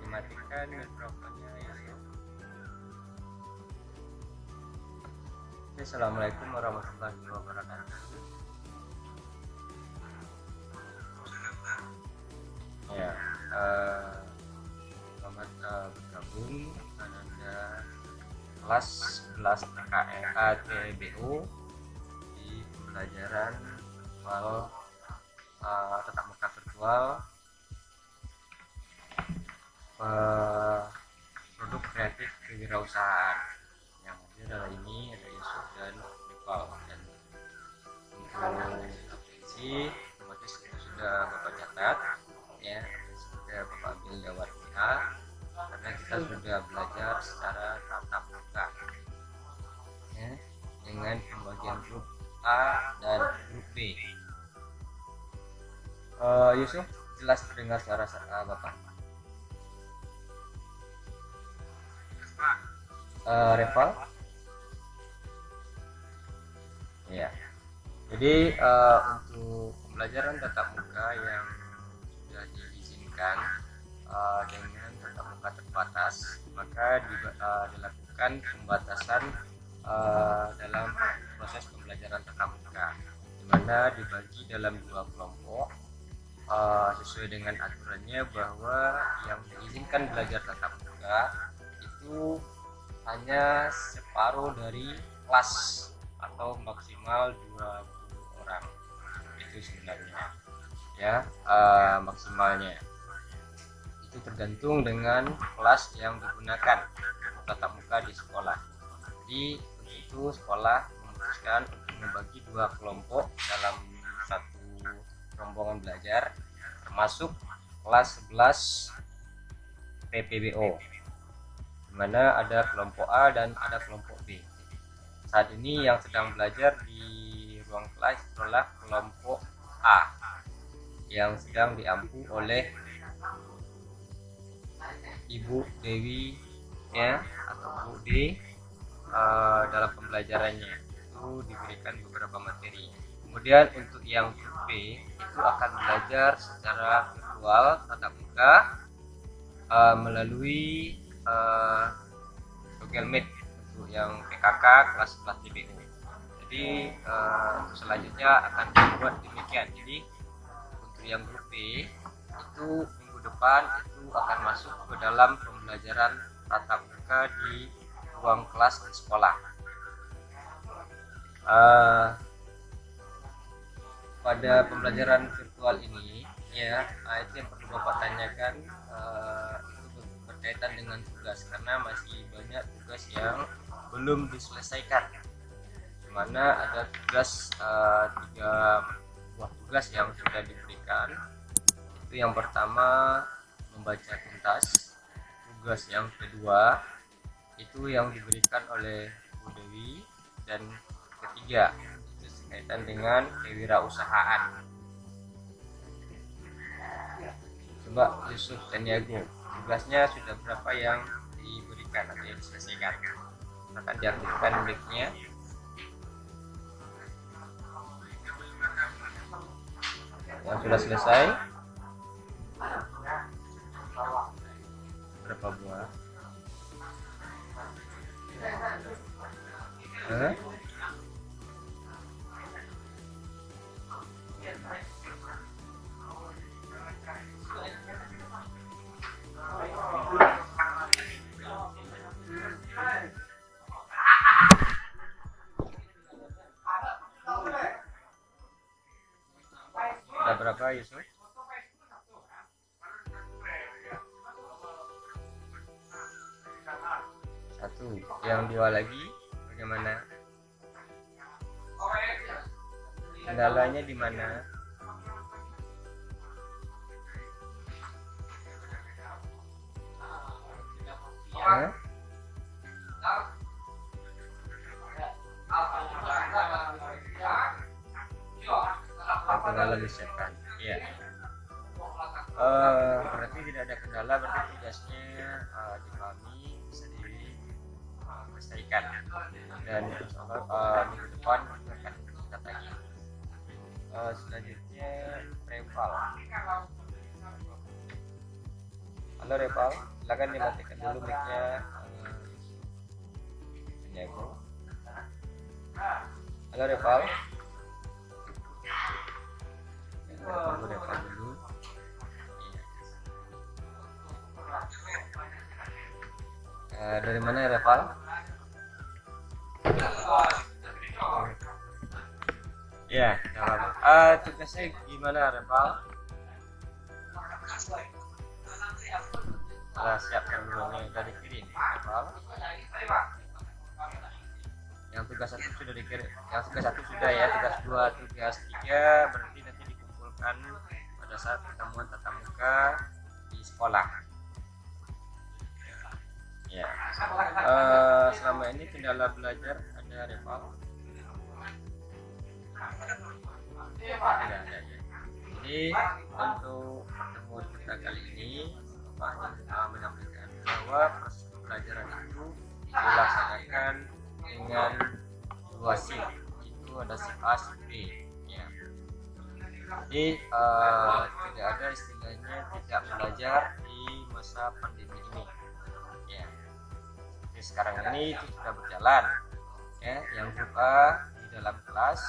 dimatikan mikrofonnya ya. Oke, assalamualaikum warahmatullahi wabarakatuh. Ya, selamat bergabung pada kelas 11 TBO di pembelajaran virtual, tatap muka virtual, produk kreatif kewirausahaan. Yang hadir adalah ini ada Yusuf dan Nepal. Dan untuk aplikasi otomatis itu sudah Bapak catat ya, sudah Bapak ambil lewat WA karena kita sudah belajar secara tatap muka ya, dengan pembagian grup A dan grup B. Yusuf, jelas terdengar suara Bapak? Reval? Ya. Jadi untuk pembelajaran tatap muka yang sudah diizinkan dengan tatap muka terbatas, maka dilakukan pembatasan dalam proses pembelajaran tatap muka, di mana dibagi dalam 2 kelompok sesuai dengan aturannya, bahwa yang diizinkan belajar tatap muka itu hanya separuh dari kelas atau maksimal 20 orang. Itu sebenarnya ya, maksimalnya itu tergantung dengan kelas yang digunakan untuk tatap muka di sekolah. Jadi untuk itu sekolah memutuskan untuk membagi 2 kelompok dalam satu rombongan belajar, termasuk kelas 11 PPBO, di mana ada kelompok A dan ada kelompok B. Saat ini yang sedang belajar di ruang kelas adalah kelompok A yang sedang diampu oleh Ibu Dewi ya, atau Bu D. Dalam pembelajarannya itu diberikan beberapa materi. Kemudian untuk yang grup B itu akan belajar secara virtual tatap muka melalui Google Meet untuk yang PKK kelas 11 TBO. Jadi selanjutnya akan dibuat demikian. Jadi untuk yang grup B itu minggu depan itu akan masuk ke dalam pembelajaran tatap muka di ruang kelas di sekolah. Pada pembelajaran virtual ini ya, itu yang perlu Bapak tanyakan itu berkaitan dengan tugas, karena masih banyak tugas yang belum diselesaikan, di mana ada tugas 3 buah tugas yang sudah diberikan. Itu yang pertama membaca tuntas, tugas yang kedua itu yang diberikan oleh Bu Dewi, dan ketiga itu berkaitan dengan kewirausahaan. Coba Yusuf dan Yago, tugasnya sudah berapa yang diberikan atau yang diselesaikan? Akan diaktifkan mic-nya. Yang sudah selesai berapa buah? Ada berapa Yusuf? 1. Yang 2 lagi bagaimana? Kendalanya di mana? Kendala disiapkan. Ya. Berarti tidak ada kendala, berarti tugasnya dipahami, bisa diselesaikan, dan insyaallah minggu depan akan kita tagih. Selanjutnya Reval. Halo Reval, silakan dimatikan dulu mic-nya. Halo Reval. Tunggu Reval dulu. Dari mana ya Reval? Ya, tugasnya gimana Reval? Siapkan dulu nih dari kiri Reval. Yang tugas 1 sudah dikirim, yang tugas 1 sudah ya, tugas 2, tugas 3 berarti nanti dikumpulkan pada saat pertemuan tatap muka di sekolah ya. Selama ini kendala belajar ada Reval? Tidak ada ya. Jadi untuk pertemuan kita kali ini Bapak menyampaikan bahwa proses pembelajaran itu dilaksanakan dengan 2 shift, itu ada shift A, shift B ya. Jadi tidak ada istilahnya tidak belajar di masa pandemi ini ya. Jadi sekarang ini itu sudah berjalan ya, yang grup A di dalam kelas,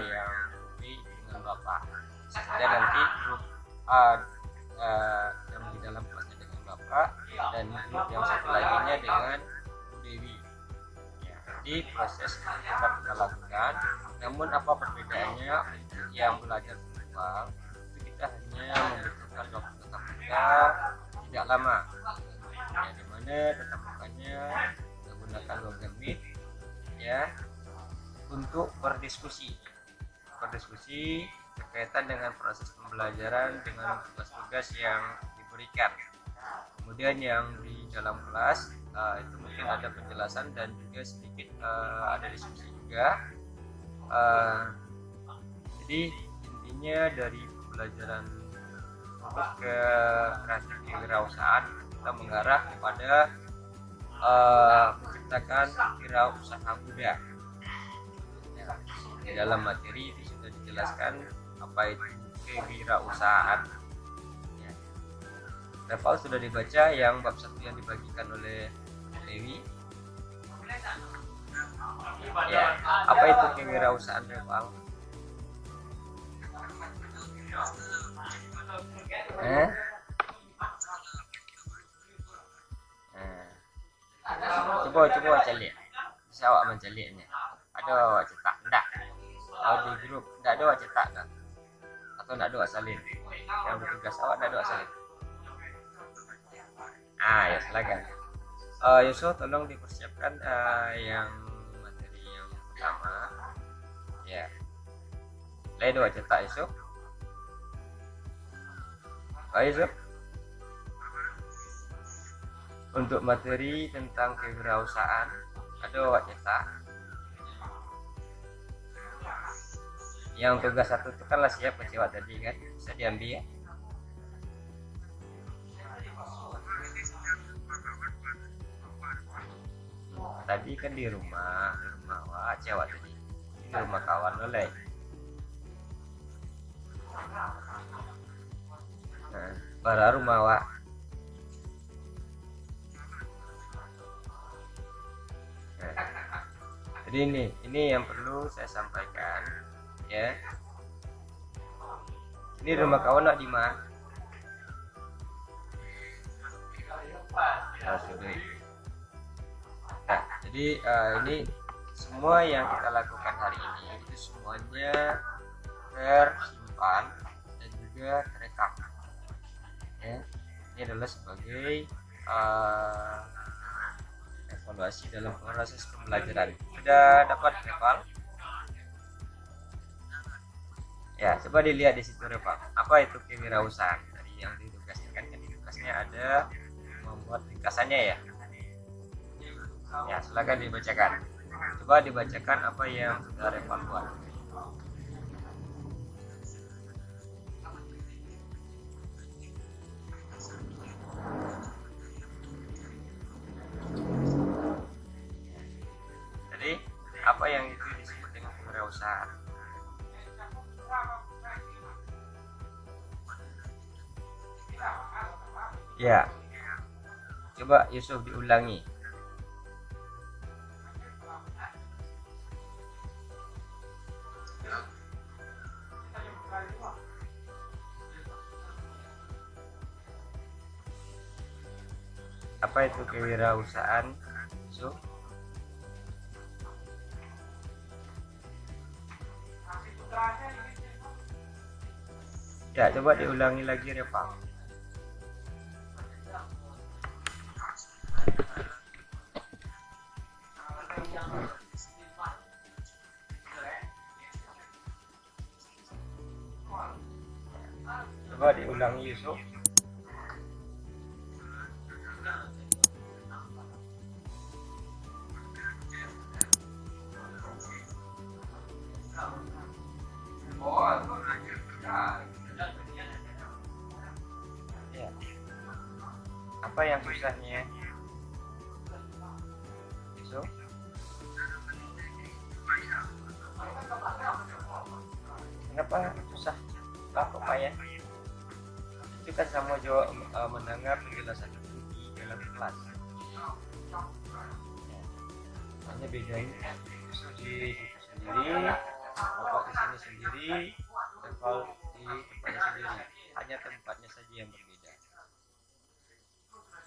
yang grup B dengan Bapak. Dan nanti grup A yang di dalam kelasnya dengan Bapak, dan grup yang satu lainnya dengan Bu Dewi. Jadi proses tetap kita lakukan, namun apa perbedaannya? Yang belajar virtual itu kita hanya membutuhkan waktu tetap muka tidak lama ya, dimana tetap mukanya menggunakan Google Meet ya, untuk berdiskusi berkaitan dengan proses pembelajaran dengan tugas-tugas yang diberikan. Kemudian yang di dalam kelas itu mungkin ada penjelasan dan juga sedikit ada diskusi juga. Jadi intinya dari pembelajaran untuk ke kreatif kewirausahaan, kita mengarah kepada menciptakan wirausaha muda. Di dalam materi itu sudah dijelaskan apa itu kewirausahaan. Reval sudah dibaca yang bab 1 yang dibagikan oleh Dewi ya. Apa itu kewirausahaan Reval? Coba cari bisa awak mencarinya. Ada awak cetak enggak? Di grup enggak ada awak cetak kan? Atau enggak ada awak salin? Yang bertugas awak enggak ada awak salin? Ya silakan. Yusuf tolong dipersiapkan yang materi yang pertama ya. Lain dua cetak Yusuf. Yusuf, untuk materi tentang kewirausahaan ada awak cetak. Yang tugas 1 itu kan lah siap kecewa tadi kan, bisa diambil ya. Tadi kan di rumah wah cewek tadi di rumah kawan oleh. Baru rumah wak. Jadi ini yang perlu saya sampaikan ya. Ini rumah kawan nak di mana? Nah, jadi ini semua yang kita lakukan hari ini itu semuanya tersimpan dan juga terekam ya. Ini adalah sebagai evaluasi dalam proses pembelajaran. Sudah dapat Reval? Ya, coba dilihat di situ Reval. Apa itu kewirausahaan? Dari yang ditugaskan kan di tugasnya ada membuat ringkasannya ya. Ya, silakan dibacakan. Coba dibacakan apa yang sudah Reval buat. Jadi, apa yang itu disebut dengan kewirausahaan? Ya, Coba Yusuf diulangi. Apa itu kewirausahaan, Yusuf? Ya, coba diulangi lagi, Reva. Coba diulangi, Yusuf. Ya. Apa yang susahnya, Yusuf? Kenapa susah? Apa payah? Itu kan sama jawab mendengar penjelasan itu di dalam kelas. Hanya bedanya Yusuf di buku sendiri, Bapak di sini sendiri, Reval di tempatnya sendiri. Hanya tempatnya saja yang berbeda.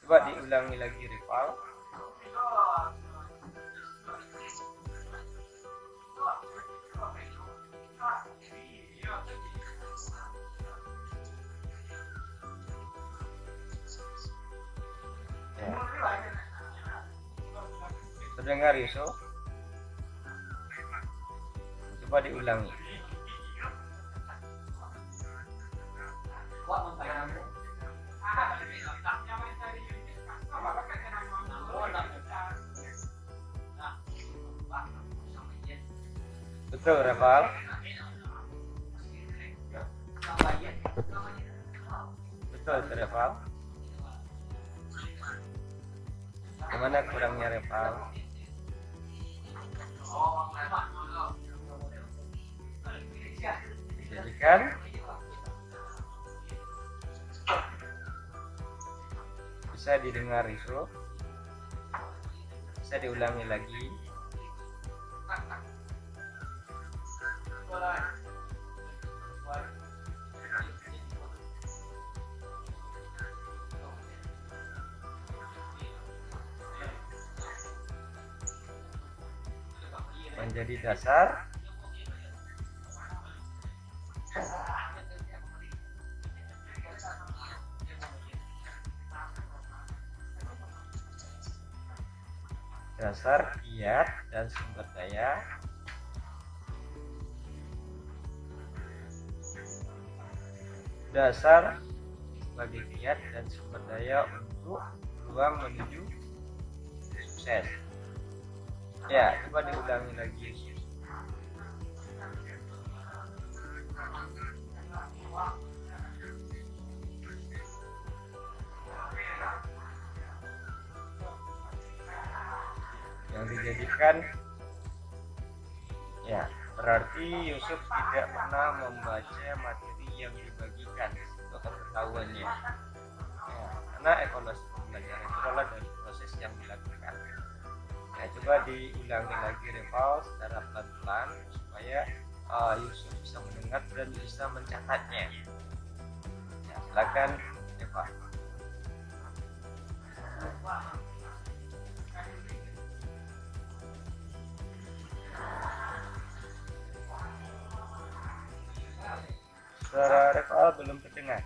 Coba diulangi lagi, Reval. Ya. Terdengar, Yusuf? Coba diulangi. Betul, Reval? Betul, Reval? Gimana kurangnya, Reval? Dijadikan bisa didengar, Yusuf? Bisa diulangi lagi? Menjadi dasar kiat dan sumber daya sebagai kiat dan sumber daya untuk peluang menuju sukses. Ya, coba diulangi lagi. Yang dijadikan, ya, berarti Yusuf tidak pernah membaca materi yang dibagikan atau pengetahuannya. Ya, karena evaluasi pembelajaran itu adalah dari proses yang dilakukan. Ya, coba diulangi lagi, Reval, secara pelan-pelan supaya Yusuf bisa mendengar dan bisa mencatatnya. Ya, silakan, Reval. Suara Reval belum terdengar.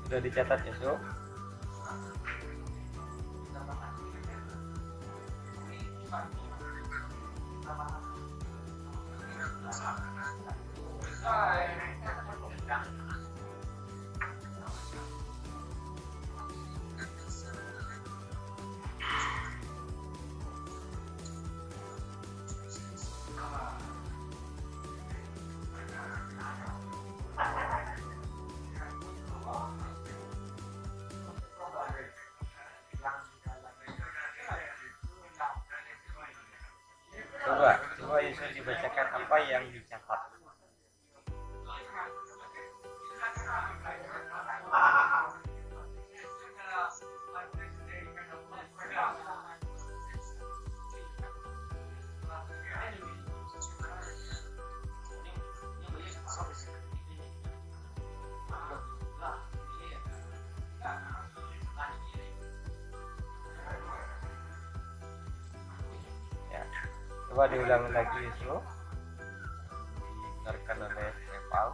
Sudah dicatat, ya, Sob? yang dicatat. Coba diulangi lagi itu, dibenarkan oleh Nepal.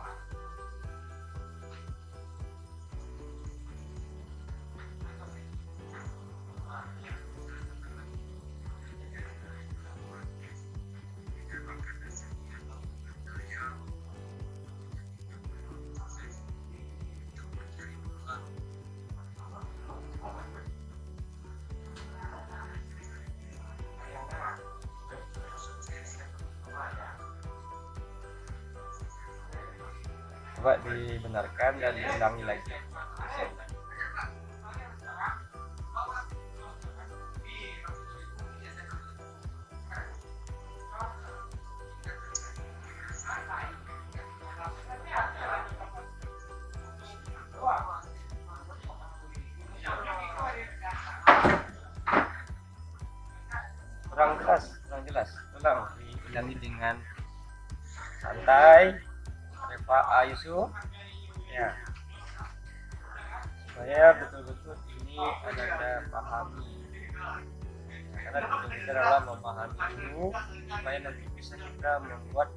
Coba dibenarkan dan diulangi lagi. Kurang jelas. Ulang, diulangi dengan santai. Pak Yusuf, ya, supaya betul-betul ini Anda pahami, karena tujuan kita adalah memahami dulu supaya nanti bisa kita membuat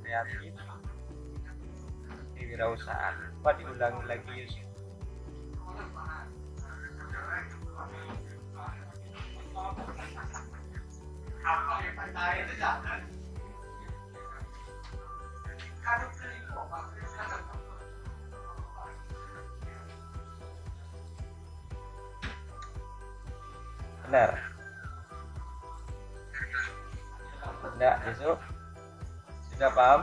kreatif kewirausahaan. Coba diulangi lagi Yusuf. Benar. Tidak, Yusuf sudah paham?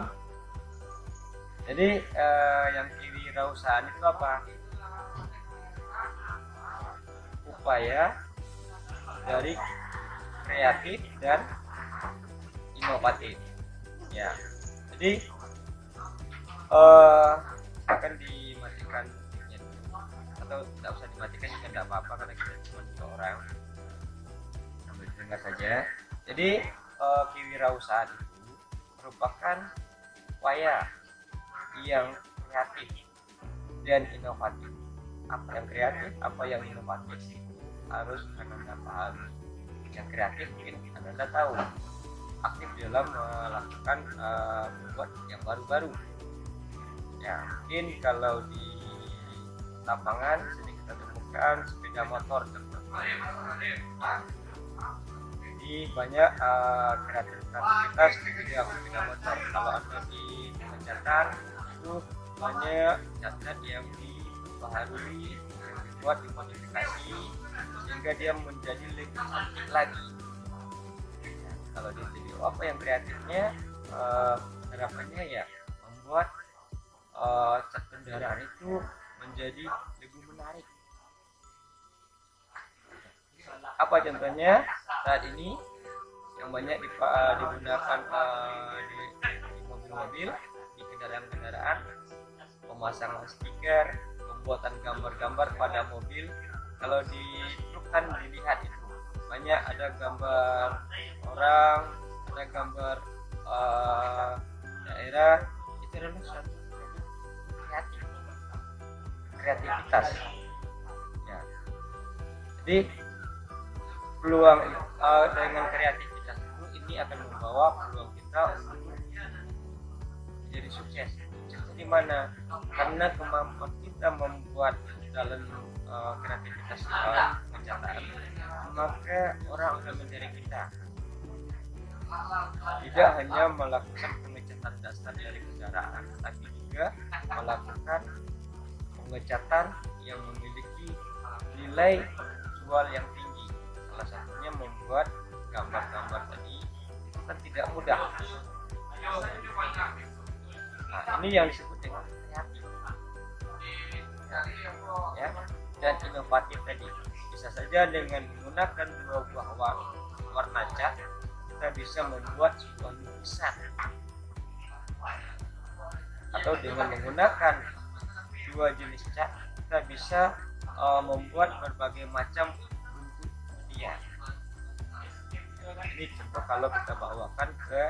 Jadi yang kewirausahaan itu apa? Upaya dari kreatif dan inovatif. Ya. Jadi akan dimatikan atau tidak usah dimatikan juga tidak apa-apa karena kita cuma 2 orang. Sambil dengar saja. Jadi kewirausahaan itu merupakan upaya yang kreatif dan inovatif. Apa yang kreatif, apa yang inovatif harus Anda pahami. Yang kreatif mungkin Anda tahu, aktif dalam melakukan membuat yang baru-baru. Ya, mungkin kalau di lapangan sering kita temukan sepeda motor jadi banyak kreativitas di bidang sepeda motor. Kalau Anda di pengecatan itu banyak cat yang dibaharui, dibuat, dimodifikasi sehingga dia menjadi lebih cantik lagi. Kalau di studio apa yang kreatifnya, harapannya ya membuat cat kendaraan itu menjadi lebih menarik. Apa contohnya saat ini yang banyak digunakan di mobil-mobil, di kendaraan-kendaraan, pemasangan stiker, pembuatan gambar-gambar pada mobil. Kalau di truk kan dilihat itu banyak ada gambar orang, ada gambar daerah. Itu adalah suatu kreativitas ya. Jadi peluang dengan kreativitas itu ini akan membawa peluang kita untuk menjadi sukses. Di mana? Karena kemampuan kita membuat dalam kreativitas pengecatan, maka orang akan mencari kita. Tidak hanya melakukan pengecatan dasar dari kendaraan, tapi juga melakukan pengecatan yang memiliki nilai jual yang tinggi. Salah satunya membuat gambar-gambar tadi itu kan tidak mudah. Nah, ini yang disebut dengan kreatif ya, dan inovatif tadi. Bisa saja dengan menggunakan 2 buah warna cat kita bisa membuat sebuah lukisan atau dengan menggunakan dua jenis cat kita bisa membuat berbagai macam bentuk dia. Ini contoh kalau kita bawakan ke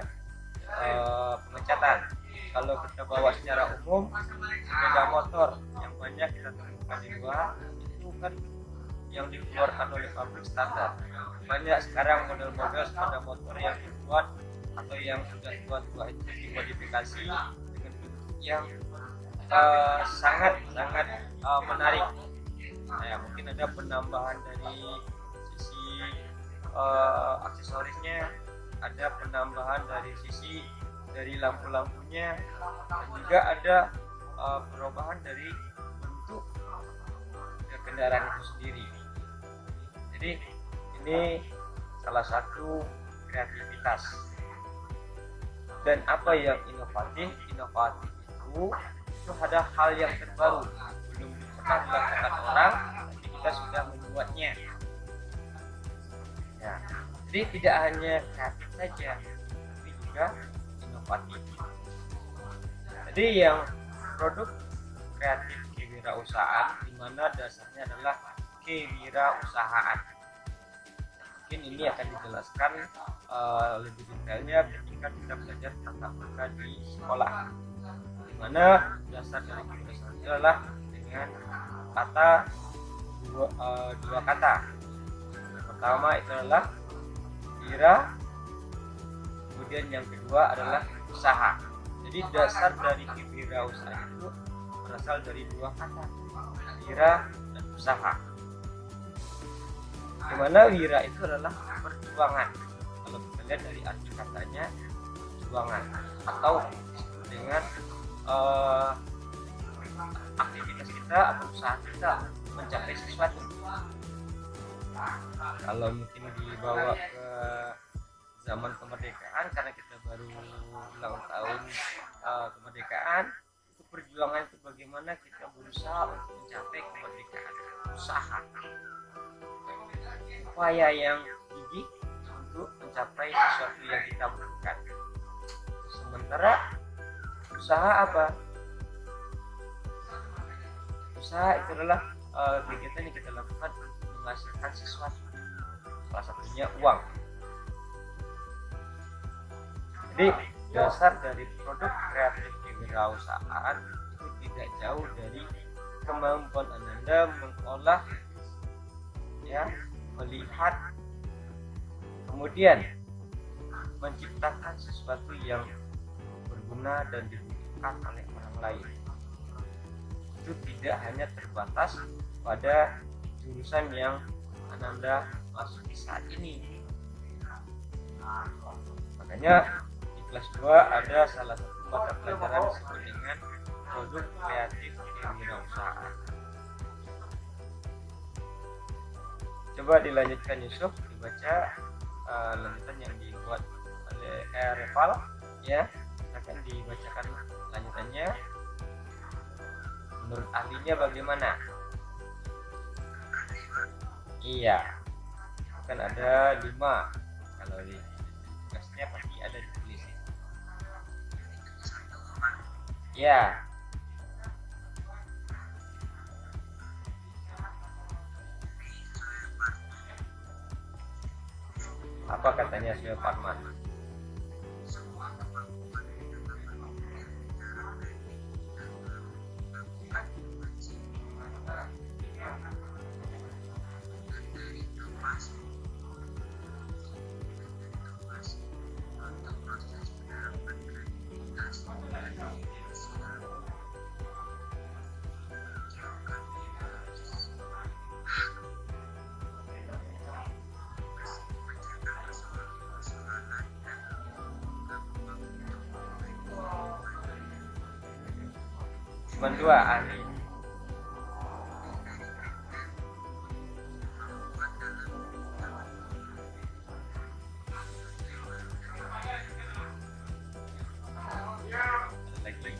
pengecatan. Kalau kita bawa secara umum, sepeda motor yang banyak kita temukan di luar itu kan yang dikeluarkan oleh pabrik standar. Banyak sekarang model-model sepeda motor yang dibuat atau yang sudah tua-tua itu dimodifikasi dengan bentuk yang sangat menarik. Nah, mungkin ada penambahan dari sisi aksesorisnya, ada penambahan dari sisi dari lampu-lampunya, dan juga ada perubahan dari bentuk kendaraan itu sendiri. Jadi ini salah satu kreativitas. Dan apa yang inovatif itu ada hal yang terbaru, belum pernah dilakukan orang, tapi kita sudah membuatnya. Ya, jadi tidak hanya kreatif saja, tapi juga inovatif. Jadi yang produk kreatif kewirausahaan, di mana dasarnya adalah kewirausahaan. Mungkin ini akan dijelaskan lebih detailnya ketika kita belajar tatap muka di sekolah, di mana dasar dari kewirausahaan adalah dengan kata dua kata. Yang pertama itu adalah wira, kemudian yang kedua adalah usaha. Jadi dasar dari kewirausahaan itu berasal dari dua kata, wira dan usaha. Dimana wira itu adalah perjuangan. Kalau kita lihat dari arti katanya, perjuangan atau dengan aktivitas kita atau usaha kita mencapai sesuatu. Kalau mungkin dibawa ke zaman kemerdekaan, karena kita baru ulang tahun kemerdekaan, itu perjuangan itu bagaimana kita berusaha untuk mencapai kemerdekaan, usaha, upaya yang gigih untuk mencapai sesuatu yang kita butuhkan. Sementara usaha apa? Usaha itu adalah kegiatan yang kita lakukan untuk menghasilkan sesuatu, salah satunya uang. Jadi dasar dari produk kreatif kewirausahaan itu tidak jauh dari kemampuan Anda mengolah, ya, melihat, kemudian menciptakan sesuatu yang berguna dan dibutuhkan oleh orang lain. Itu tidak hanya terbatas pada jurusan yang Anda masuki saat ini. Makanya di kelas 2 ada salah satu mata pelajaran disebut dengan produk kreatif kewirausahaan. Coba dilanjutkan Yusuf, dibaca lanjutan yang dibuat oleh Reval, ya. Akan dibacakan lanjutannya. Menurut ahlinya bagaimana? Iya, kan ada 5. Kalau di tugasnya pasti ada ditulis. Ya. Apa katanya Syed Parman? Cuma 2 ahli. Lagi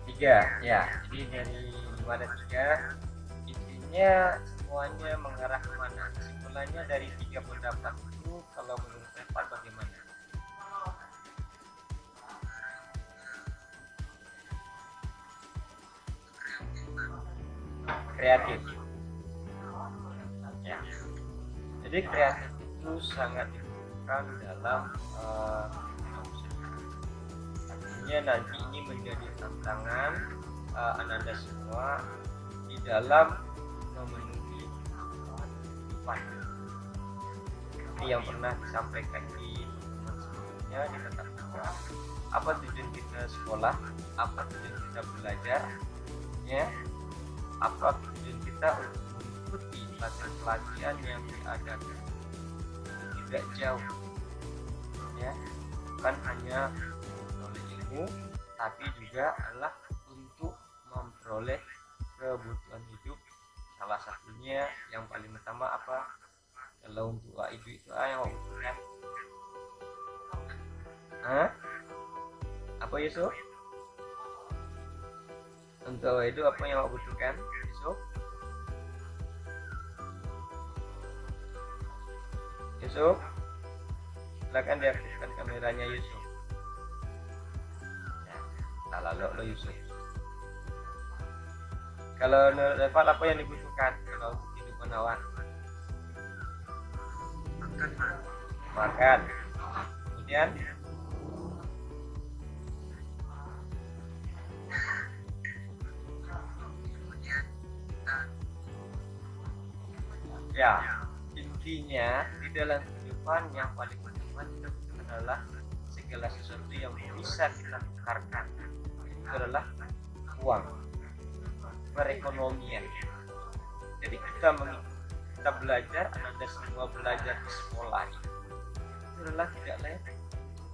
3, ya. Jadi dari 5 ada 3, intinya semuanya mengarah kemana? Kesimpulannya dari 3 pendapat itu, kalau menurut Evan bagaimana? kreatif ya. Jadi kreatif itu sangat dibutuhkan dalam artinya nanti ini menjadi tantangan Ananda semua di dalam memenuhi kehidupan. Seperti yang pernah disampaikan di teman sebelumnya di tatap muka, apa tujuan kita sekolah, apa tujuan kita belajar, ya, apa tujuan kita untuk mengikuti pelatihan yang diadakan, tidak jauh, ya, bukan hanya memperoleh ilmu, tapi juga adalah untuk memperoleh kebutuhan hidup. Salah satunya yang paling utama apa? Kalau untuk itu yang mau butuhkan, apa Yusuf? Untuk itu apa yang mau butuhkan Yusuf? Yusuf, silakan diaktifkan kameranya Yusuf. Ya, lalu lo Yusuf. Kalau level apa yang dibutuhkan kalau untuk kehidupan awak? Makan. Kemudian ya, intinya di dalam kehidupan yang paling utama kita butuhkan adalah segala sesuatu yang bisa kita tukarkan. Itu adalah uang, perekonomian. Jadi kita belajar, Anda semua belajar di sekolah itu adalah tidak lain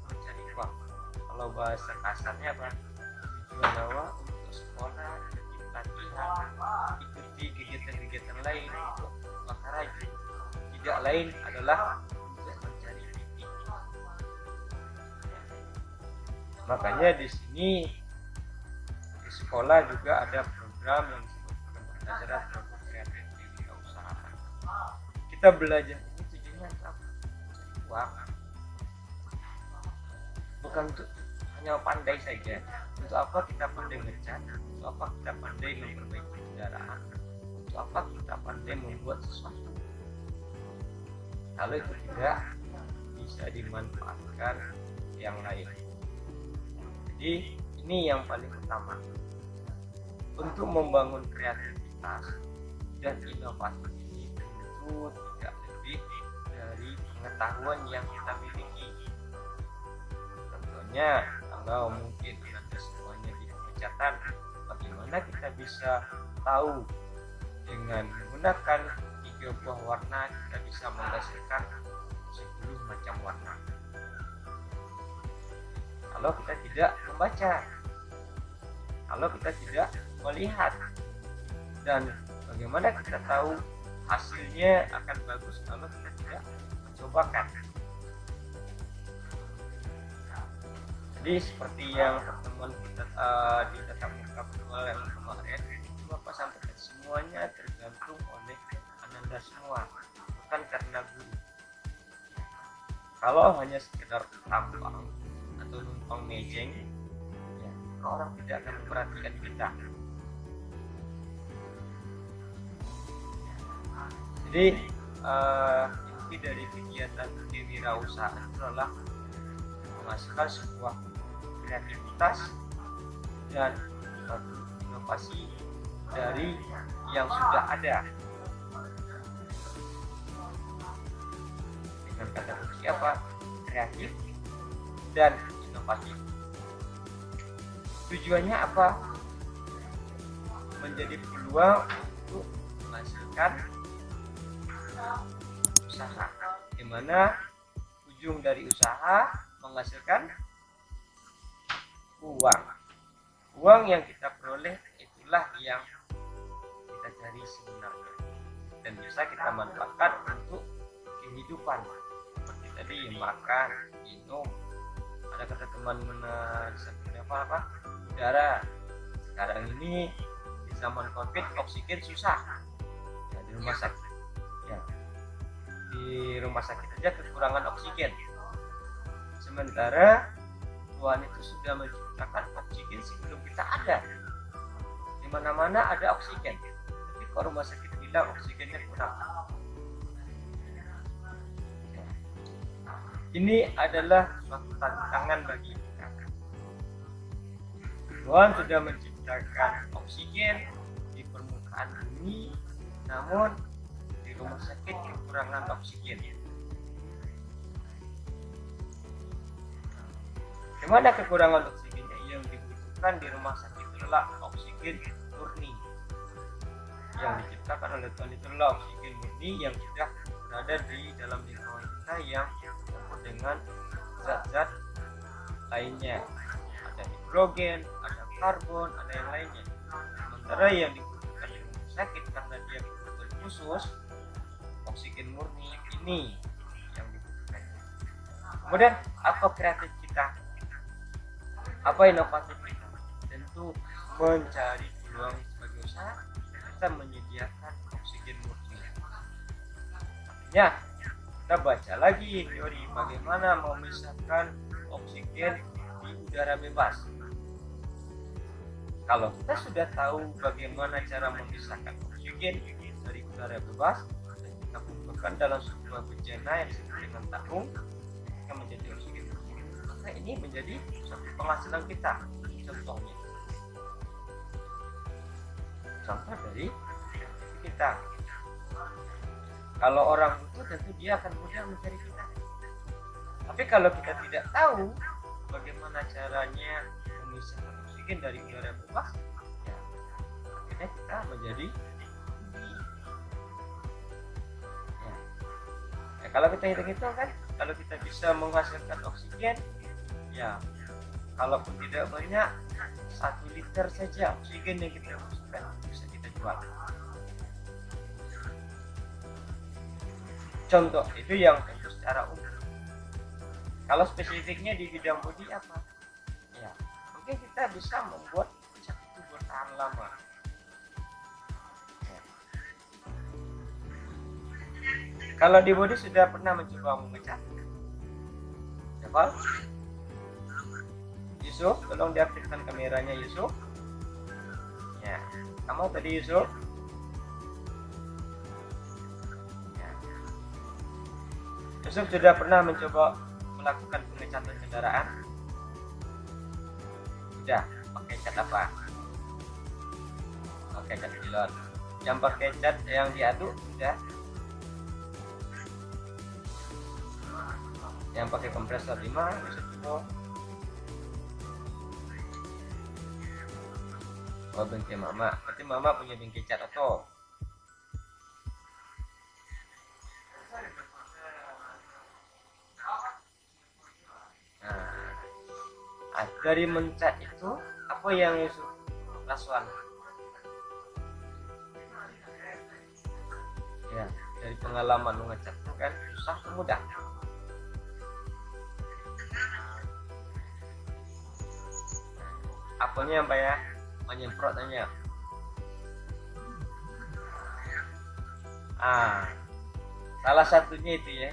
mencari uang. Kalau bahasa kasarnya apa? Tujuan awak untuk sekolah, ikut latihan, ikuti kegiatan-kegiatan lain untuk masyarakat. Tidak lain adalah untuk mencari titik. Makanya di sini di sekolah juga ada program yang disebut pembelajaran program kreatif wirausahaan. Kita belajar ini tujuannya apa? Uang. Bukan untuk hanya pandai saja. Untuk apa kita pandai ngecat? Untuk apa kita pandai memperbaiki kendaraan? Untuk apa kita pandai membuat sesuatu? Kalau itu tidak bisa dimanfaatkan yang lain. Jadi ini yang paling utama untuk membangun kreativitas dan inovasi ini tentu tidak lebih dari pengetahuan yang kita miliki. Contohnya kalau mungkin Anda semuanya di pengecatan, bagaimana kita bisa tahu dengan menggunakan 3 buah warna kita bisa menghasilkan 10 macam warna. Kalau kita tidak membaca, kalau kita tidak melihat, dan bagaimana kita tahu hasilnya akan bagus kalau kita tidak mencobakan. Jadi seperti yang pertemuan kita di tatap muka pertemuan yang kemarin, Bapak sampaikan semuanya tergantung oleh Ananda semua, bukan karena guru. Kalau hanya sekedar tampang atau numpang mejeng, ya, orang tidak akan memperhatikan kita. Jadi inti dari kegiatan kewirausahaan itu adalah menghasilkan sebuah kreativitas dan suatu inovasi dari yang sudah ada. Dengan kata kunci apa? Kreatif dan inovatif. Tujuannya apa? Menjadi peluang untuk menghasilkan usaha, di mana ujung dari usaha menghasilkan uang. Uang yang kita peroleh itulah yang kita cari sebenarnya, dan bisa kita manfaatkan untuk kehidupan. Seperti tadi makan, minum. Ada kata teman disebutnya apa? Udara. Sekarang ini di zaman COVID oksigen susah. Ya, di rumah sakit. Ya. Di rumah sakit saja kekurangan oksigen. Sementara Tuhan itu sudah menciptakan oksigen sebelum kita ada. Di mana-mana ada oksigen. Tapi kok rumah sakit bilang oksigennya kurang. Ini adalah suatu tantangan bagi kita. Tuhan sudah menciptakan oksigen di permukaan bumi, namun di rumah sakit kekurangan oksigen. Di mana kekurangan oksigennya? Yang dibutuhkan di rumah sakit adalah oksigen murni. Yang diciptakan oleh Tuhan itu adalah oksigen murni yang sudah berada di dalam lingkungan kita yang disebut dengan zat-zat lainnya. Ada hidrogen, ada karbon, ada yang lainnya. Sementara yang dibutuhkan di rumah sakit karena dia kebutuhan khusus, oksigen murni ini yang dibutuhkan. Kemudian apa kreatif kita? Apa inovatif kita? Tentu mencari peluang sebagai usaha, kita menyediakan oksigen murni. Ya, kita baca lagi teori bagaimana memisahkan oksigen di udara bebas. Kalau kita sudah tahu bagaimana cara memisahkan oksigen dari udara bebas dan kita kumpulkan dalam sebuah bejana yang disebut dengan tabung, kita menjadi oksigen murni, maka ini menjadi suatu penghasilan kita. Contoh dari kita. Kalau orang butuh tentu dia akan mudah mencari kita. Tapi kalau kita tidak tahu bagaimana caranya memisahkan oksigen dari udara bebas, ya akhirnya kita menjadi ya, kalau kita hitung-hitung kan, kalau kita bisa menghasilkan oksigen, ya kalaupun tidak banyak, 1 liter saja oksigen yang kita hasilkan bisa kita jual. Contoh itu yang tentu secara umum. Kalau spesifiknya di bidang bodi apa? Ya, mungkin kita bisa membuat cat itu bertahan lama. Ya. Kalau di bodi sudah pernah mencoba mengecat? Siapa? Yusuf, tolong diaktifkan kameranya Yusuf. Ya, kamu tadi Yusuf. Yusuf sudah pernah mencoba melakukan pengecatan kendaraan? Sudah. Pakai cat apa? Pakai cat pilot. Yang pakai cat yang diaduk? Sudah. Yang pakai kompresor 5 bisa coba. Oh, bengkel mama. Berarti mama punya bengkel cat auto. Dari mencat itu apa yang Yusuf rasakan? Ya, dari pengalaman mengecat itu kan susah atau mudah? Apanya Mbak ya? Menyemprot tanya. Salah satunya itu ya.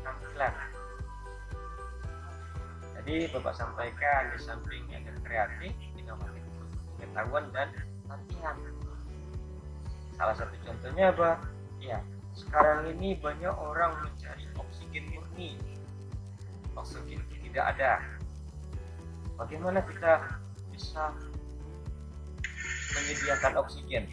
Tampilan. Jadi Bapak sampaikan di samping ada kreatif, inovatif, pengetahuan dan latihan. Salah satu contohnya apa? Ya, sekarang ini banyak orang mencari oksigen murni. Oksigen tidak ada. Bagaimana kita bisa menyediakan oksigen?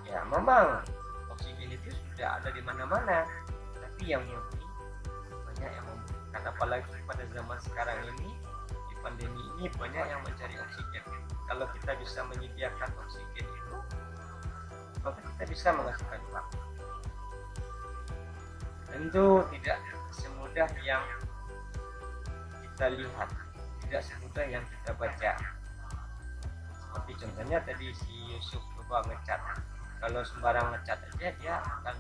Ya, memang oksigen itu sudah ada di mana-mana, tapi yang murni banyak yang membutuhkan. Apalagi pada zaman sekarang ini, di pandemi ini banyak yang mencari oksigen. Kalau kita bisa menyediakan oksigen itu, maka kita bisa menghasilkan uang. Tentu tidak semudah yang kita lihat, tidak semudah yang kita baca. Seperti contohnya tadi si Yusuf coba ngecat. Kalau sembarang ngecat aja dia akan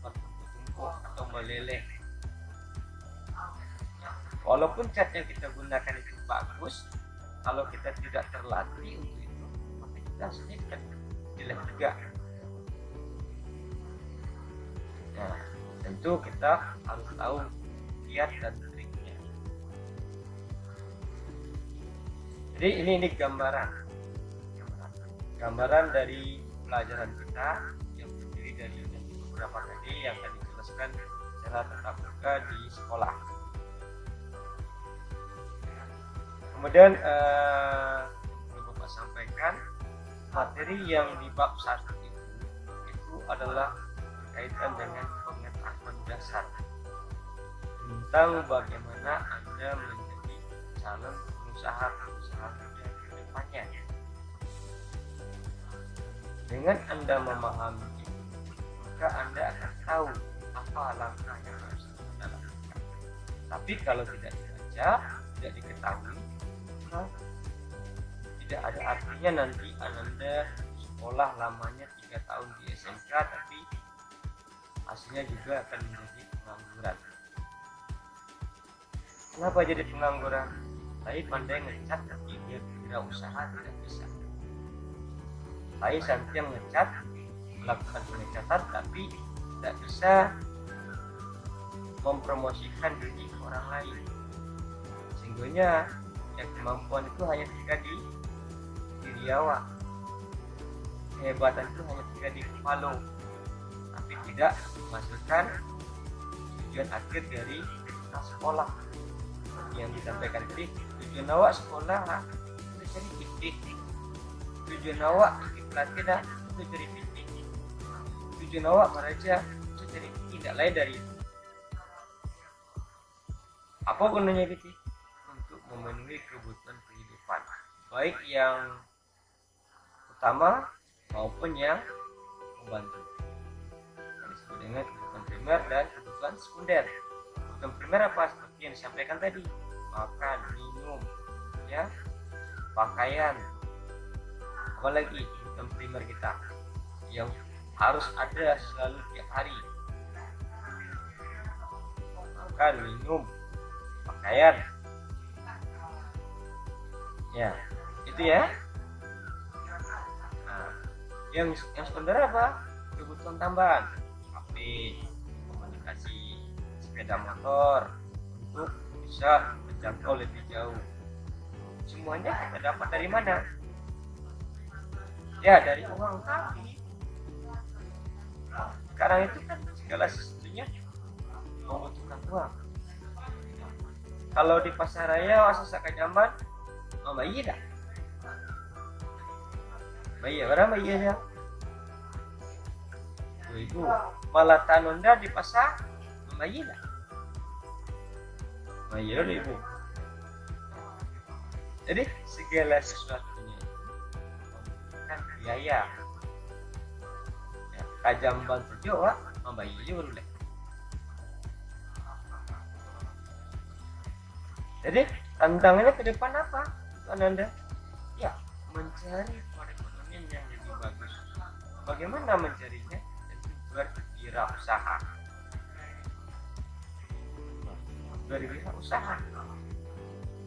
bertumpuk atau meleleh. Walaupun cat yang kita gunakan itu bagus, kalau kita tidak terlatih untuk itu, maka kita hasilnya akan jelek juga. Nah, tentu kita harus tahu kiat dan triknya. Jadi ini gambaran. gambaran dari pelajaran kita yang terdiri dari beberapa tadi yang tadi dijelaskan secara tatap muka di sekolah. Kemudian Bapak sampaikan materi yang di bab 1 itu adalah berkaitan dengan pengetahuan dasar tentang bagaimana Anda menjadi calon pengusaha muda ke depannya. Dengan Anda memahami itu, maka Anda akan tahu apa langkah yang harus Anda lakukan. Tapi kalau tidak dibaca, tidak diketahui, maka tidak ada artinya nanti Anda sekolah lamanya 3 tahun di SMK tapi hasilnya juga akan menjadi pengangguran. Kenapa jadi pengangguran? Saya pandai ngecat tapi wirausaha tidak bisa. Saya santai ngecat, melakukan pengecatan tapi tidak bisa mempromosikan diri ke orang lain. Sehingga ya kemampuan itu hanya tinggal di diri awak, kehebatan itu hanya tinggal di kepala, tapi tidak menghasilkan tujuan akhir dari sekolah yang disampaikan tadi. Tujuan awak sekolah itu cari titik, tujuan awak ikut pelatihan itu cari titik, tujuan awak bekerja itu cari tidak lain dari itu. Apa gunanya titik? Untuk memenuhi kebutuhan kehidupan, baik yang utama maupun yang membantu. Yang disebut dengan kebutuhan primer dan kebutuhan sekunder. Kebutuhan primer apa? Seperti yang disampaikan tadi, makan, minum, ya, pakaian. Apalagi kebutuhan primer kita yang harus ada selalu tiap hari, makan, minum, pakaian. Ya, itu ya. Nah, yang sekunder apa? Kebutuhan tambahan, HP, komunikasi, sepeda motor untuk bisa menjangkau lebih jauh. Semuanya kita dapat dari mana? Ya, dari uang kami. Sekarang itu kan segala sesuatunya membutuhkan uang. Kalau di pasar raya Wasasa Kajaman, bayi dah. Bayi berapa iya ya? Ibu malah tanunda di pasar bayi dah. Bayi dah ibu. Jadi segala sesuatunya kan biaya. Ya, Kajamban saja wak, bayi aja boleh. Jadi tantangannya ke depan apa, Anda? Ya, mencari perekonomian yang lebih bagus. Bagaimana mencarinya? Tentu berwirausaha. Berwirausaha.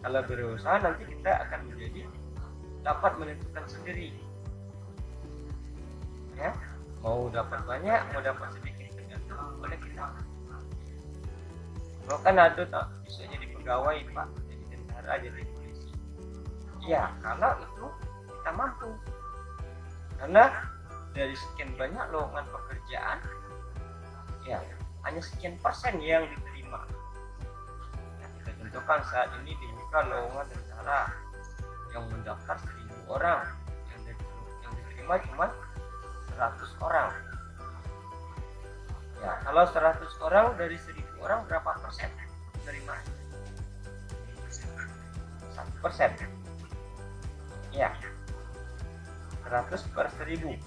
Kalau berwirausaha nanti kita akan menjadi dapat menentukan sendiri. Ya, mau dapat banyak, mau dapat sedikit tergantung oleh kita. Kalau kan ada tak bisa jadi pegawai pak, jadi tentara, jadi polisi. Ya kalau itu kita mampu, karena dari sekian banyak lowongan pekerjaan, ya hanya sekian persen yang diterima. Ya, kita contohkan saat ini dibuka lowongan tentara yang mendaftar 1.000 orang, yang diterima cuma 100 orang. Ya, kalau 100 orang dari 1.000 orang berapa persen terima? 1%. Ya, 100 per 1.000.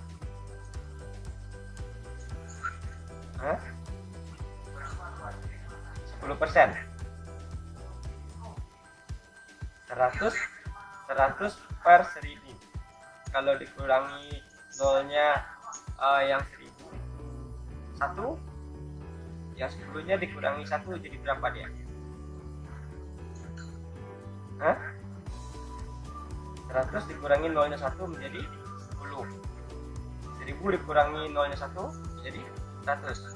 10%. 100 per 1.000. Kalau dikurangi nolnya yang 1.000, 1, yang 10-nya dikurangi 1 jadi berapa dia? 100 dikurangi nolnya 1 menjadi 10. 1.000 dikurangi nolnya 1 menjadi 100.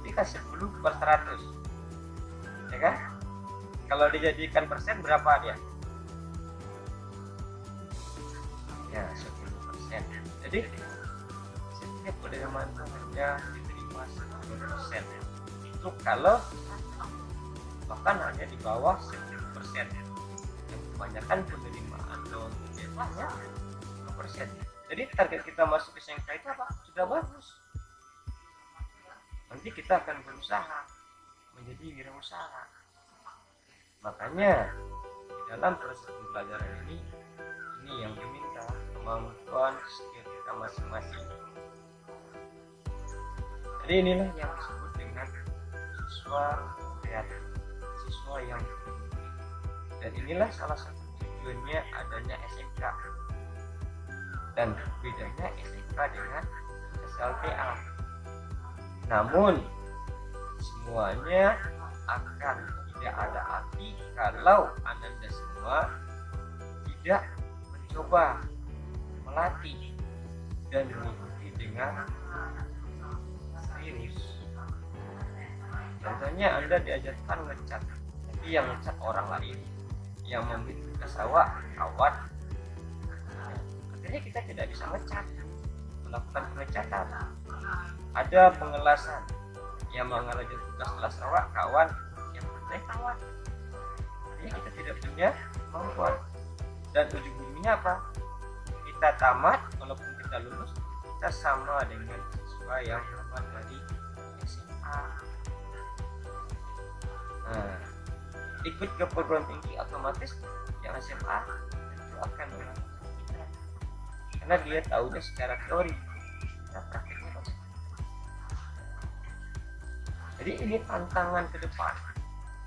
Berarti kan 10 per 100. Ya kan? Kalau dijadikan persen berapa dia? Ya, 10%. Jadi setiap penerimaan itu hanya diterima 10%. Itu kalau bahkan hanya di bawah 10%. Yang kebanyakan penerimaan loan hanya 10%. Jadi target kita masuk SMK itu apa? Sudah bagus. Nanti kita akan berusaha menjadi wirausaha. Makanya di dalam proses pembelajaran ini yang diminta kemampuan skill kita masing-masing. Jadi inilah yang disebut dengan siswa kreatif, siswa yang kreatif. Dan inilah salah satu tujuannya adanya SMK. Dan bedanya SMK dengan SLTA. Namun semuanya akan tidak ada arti kalau Ananda semua tidak mencoba melatih dan mengikuti dengan serius. Contohnya Anda diajarkan ngecat, tapi yang ngecat orang lain, yang membuat ke sawah kawan. Artinya kita tidak bisa ngecat, melakukan pengecatan. Ada pengelasan, yang mengerjakan tugas kelas sawah kawan, yang berarti kawan. Artinya kita tidak punya kemampuan. Dan ujung-ujungnya apa? Kita tamat, walaupun kita lulus, kita sama dengan siswa yang tamat dari SMA. Nah, ikut ke perguruan tinggi otomatis yang SMA itu akan melakukan kita, karena dia tahunya secara teori, kita prakteknya masih. Jadi ini tantangan ke depan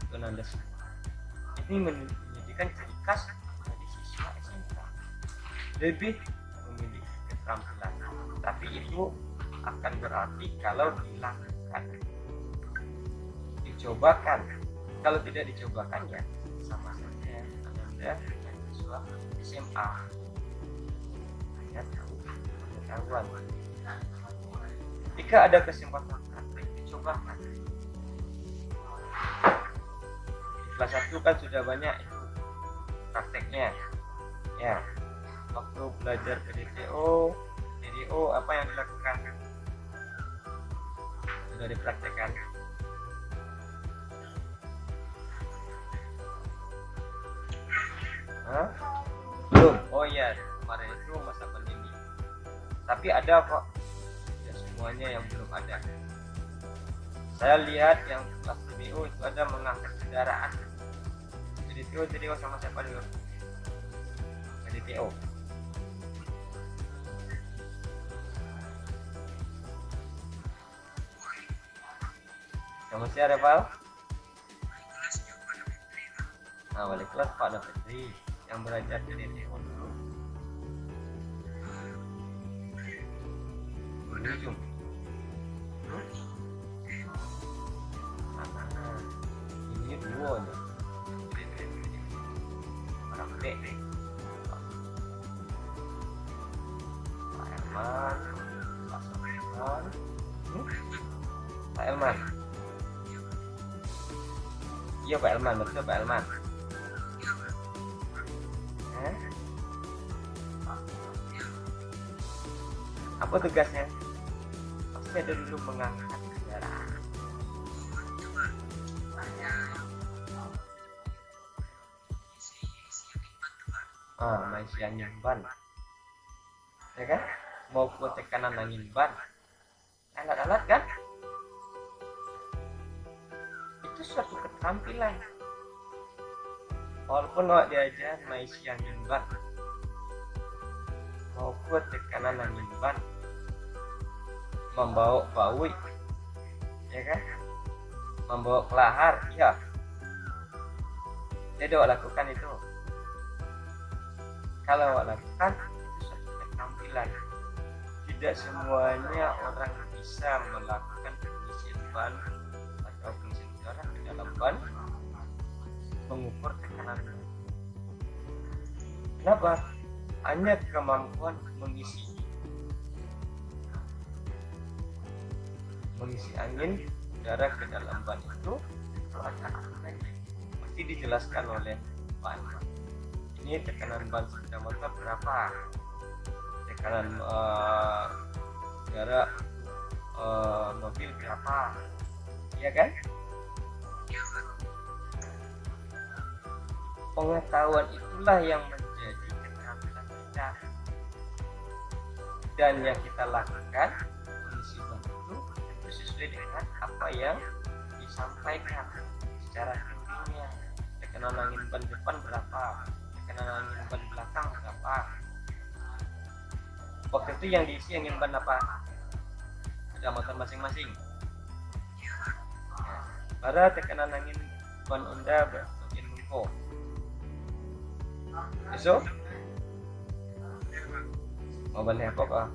untuk Anda semua. Ini menjadikan ciri khas dari siswa SMK, lebih memiliki keterampilan, tapi itu akan berarti kalau dilakukan, dicobakan. Kalau tidak dicobakan ya sama saja Anda dengan siswa SMA hanya tahu pengetahuan. Jika ada kesempatan praktek, dicobakan. Di kelas 1 kan sudah banyak itu prakteknya ya. Waktu belajar PDTO apa yang dilakukan? Sudah dipraktekkan. Hah? Belum. Oh iya, kemarin itu masa pandemi. Tapi ada kok. Ya semuanya yang belum ada. Saya lihat yang kelas PDO itu ada mengangkat kendaraan. PDTO sama siapa dulu? PDTO. Sama siapa, Val? Nah, wali kelas Pak Dapetri yang belajar dari TO dulu. Berujung. Ini dua nih. Orang gede. Pak Elman, Pak Sofian, Pak Elman. Iya Pak Elman, betul Pak Elman. Apa tugasnya? Pasti ada dulu mengangkat kendaraan. Mengisi angin ban, ya kan? Mau ke tekanan angin ban, alat-alat kan? Itu suatu keterampilan. Walaupun awak diajar mengisi angin ban, mau ke tekanan angin ban, membawa bawi, ya kan? Membawa kelahar, ya. Jadi awak lakukan itu. Kalau awak lakukan itu suatu keterampilan. Tidak semuanya orang bisa melakukan pengisian ban atau pengisian udara ke dalam ban, mengukur tekanan. Kenapa? Hanya kemampuan mengisi angin udara ke dalam ban itu ada aturannya, mesti dijelaskan oleh ban. Ini tekanan ban sepeda motor berapa, ya tekanan jarak mobil berapa, ya kan? Pengetahuan itulah yang menjadi keterampilan kita, dan yang kita lakukan mengisi ban itu sesuai dengan apa yang disampaikan secara teorinya. Tekanan angin ban depan berapa, tekanan angin ban belakang berapa. Waktu itu yang diisi angin ban apa? Ada motor masing-masing. Pada tekanan angin ban Honda bagian Mungko. Besok mau balik apa kah?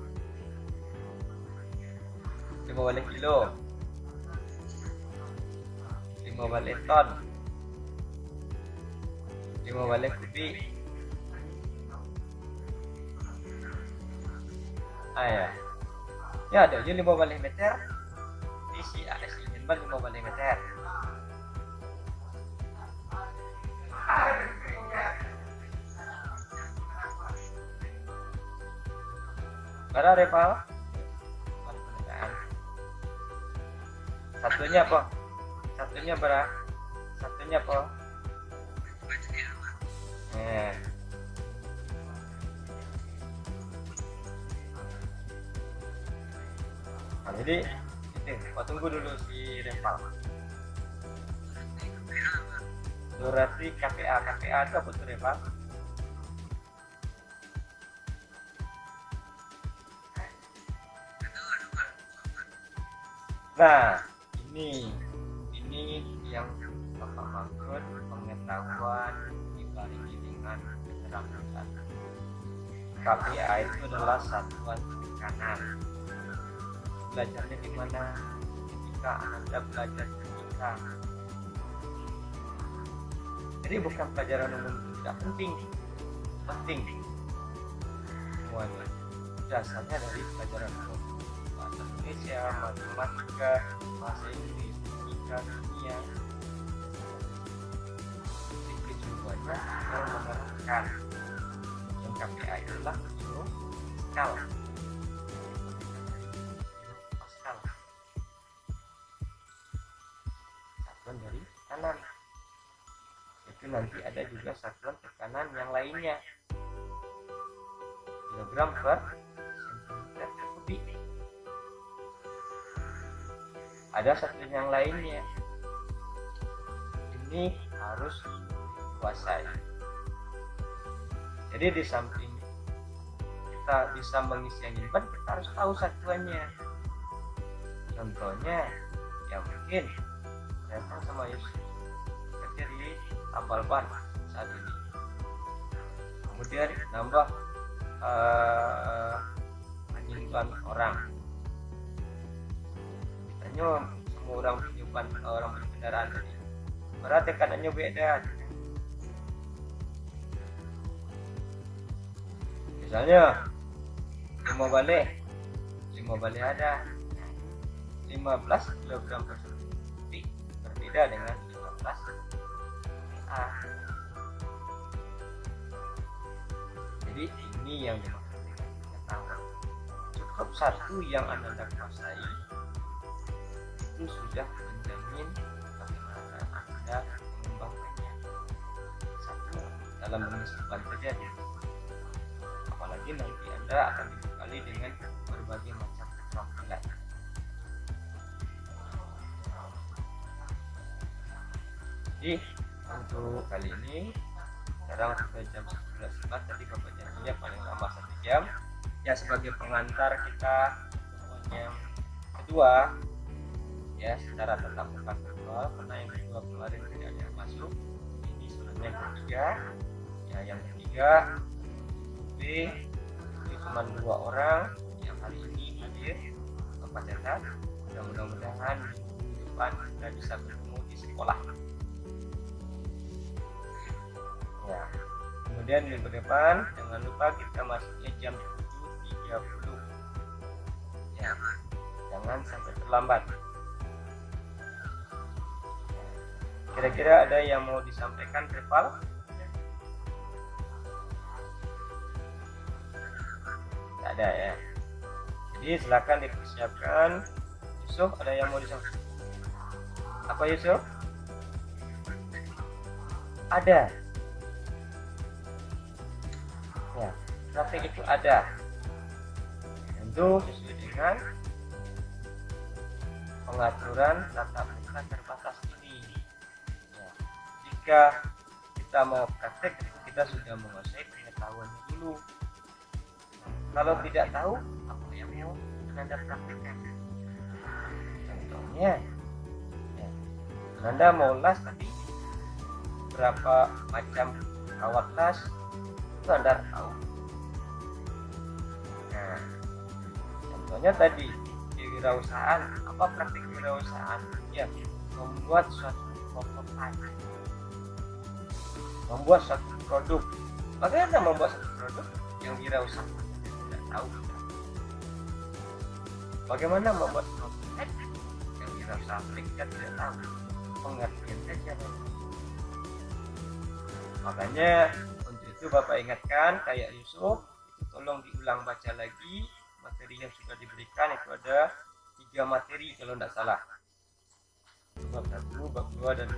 Mau balik kilo, mau balik ton, mau balik kubik. Ya ada aja 5 balik meter isi AS ingin ban 5 balik meter. Berapa Reval? Satunya apa? Satunya berapa? Satunya apa? Nah, jadi itu, tunggu dulu si Reval. Durasi KPA itu apa tuh Reval? Nah, ini yang Bapak maksud pengetahuan dibarengi dengan keterampilan. KPA itu adalah satuan tekanan. Belajarnya di mana? Ketika Anda belajar fisika. Jadi bukan pelajaran umum tidak penting semuanya. Dasarnya dari pelajaran umum. Indonesia, matematika, bahasa Inggris, fisika, kimia, disiplin semuanya yang menerapkan. Yang KPI adalah Pascal. Satuan dari tekanan. Itu nanti ada juga satuan tekanan yang lainnya. Kilogram per sentimeter kubik. Ada satu yang lainnya, ini harus dikuasai. Jadi di samping kita bisa mengisi angin ban, kita harus tahu satuannya. Contohnya ya mungkin saya sama Yusuf kerja di tambal ban saat ini, kemudian nambah angin ban orang. Semua orang punya kendaraan tadi, berarti tekanannya beda. Misalnya 5 balik ada 15 kg per kubik, berbeda dengan 15 A. Jadi ini yang dimaksud dengan pengetahuan. Cukup satu yang Anda kuasai itu sudah menjamin bagaimana Anda mengembangkannya. Satu, dalam mengisi ban saja, apalagi nanti Anda akan dibekali dengan berbagai macam keterampilan. Jadi untuk kali ini sekarang sudah jam 11.11, tadi Bapak janjinya paling lama 1 jam. Ya, sebagai pengantar kita yang kedua, ya, secara tetap muka virtual, karena yang kedua kemarin tidak ada yang masuk. Ini sebenarnya yang ketiga. Ya, yang ketiga itu cuma 2 orang yang hari ini hadir ke Pacetan. Mudah-mudahan minggu depan kita bisa bertemu di sekolah. Ya, kemudian minggu depan jangan lupa kita masuknya jam 7.30. Ya, jangan sampai terlambat. Kira-kira ada yang mau disampaikan, Reval? Tidak ada ya. Jadi silakan dipersiapkan. Yusuf, ada yang mau disampaikan? Apa Yusuf? Ada. Ya, praktik itu ada. Tentu sesuai dengan pengaturan tatap muka terbatas ini. Ya, jika kita mau praktek, kita sudah menguasai pengetahuannya dulu. Kalau tidak tahu, apa yang mau Anda praktekkan? Contohnya, ya, Anda mau las tadi berapa macam kawat las itu Anda tahu. Nah, contohnya tadi kewirausahaan, apa praktik kewirausahaan? Ya, membuat suatu prototipe, membuat suatu produk. Bagaimana membuat suatu produk yang wirausahaan tidak tahu? Bagaimana membuat prototipe yang wirausahaan kita tidak tahu? Pengertian saja. Makanya untuk itu Bapak ingatkan kayak Yusuf, tolong diulang baca lagi materi yang sudah diberikan. Itu ada 3 materi kalau tidak salah, bab 1, bab 2, dan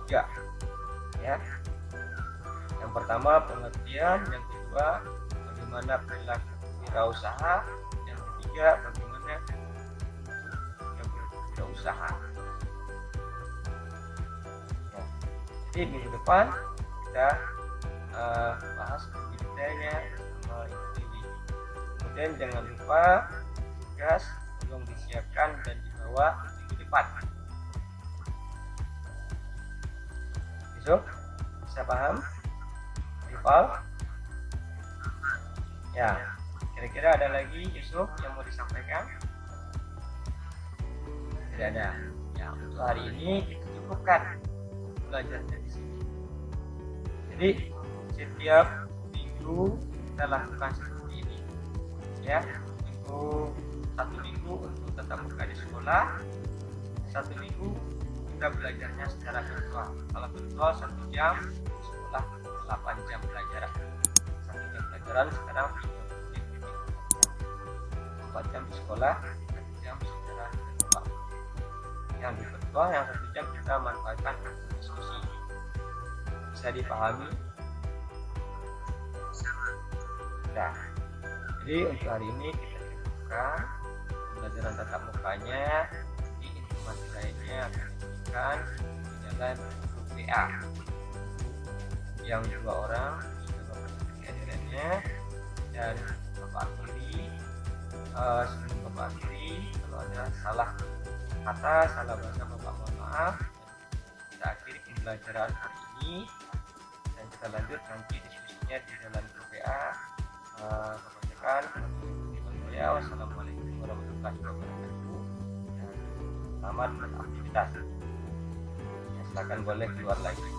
3 ya. Yang pertama pengertian, yang kedua bagaimana perilaku wirausaha, yang ketiga bagaimana yang berwirausaha. Ya. Jadi minggu depan kita bahas detailnya sama ini. Kemudian jangan lupa tugas tolong disiapkan dan dibawa minggu depan. Besok bisa paham? Rival? Ya, kira-kira ada lagi Yusuf yang mau disampaikan? Tidak ada. Ya, untuk hari ini kita cukupkan belajarnya di sini. Jadi setiap minggu kita lakukan seperti ini ya. Satu minggu untuk tatap muka di sekolah, 1 minggu kita belajarnya secara virtual. Kalau virtual 1 jam, di sekolah 8 jam pelajaran. 1 jam pelajaran sekarang 4 jam di sekolah, 1 jam secara virtual. Yang di virtual, yang 1 jam kita manfaatkan untuk diskusi. Bisa dipahami? Nah, jadi untuk hari ini kita cukupkan pembelajaran tatap mukanya. Di informasi lainnya akan diberikan di dalam grup WA yang 2 orang sudah Bapak kehadirannya, dan Bapak akhiri sebelum Bapak akhiri kalau ada salah kata, salah bahasa Bapak mohon maaf. Kita akhiri pembelajaran hari ini dan kita lanjut nanti diskusinya di dalam grup WA. Wassalamualaikum warahmatullahi wabarakatuh. Selamat beraktivitas. Silakan boleh keluar lagi.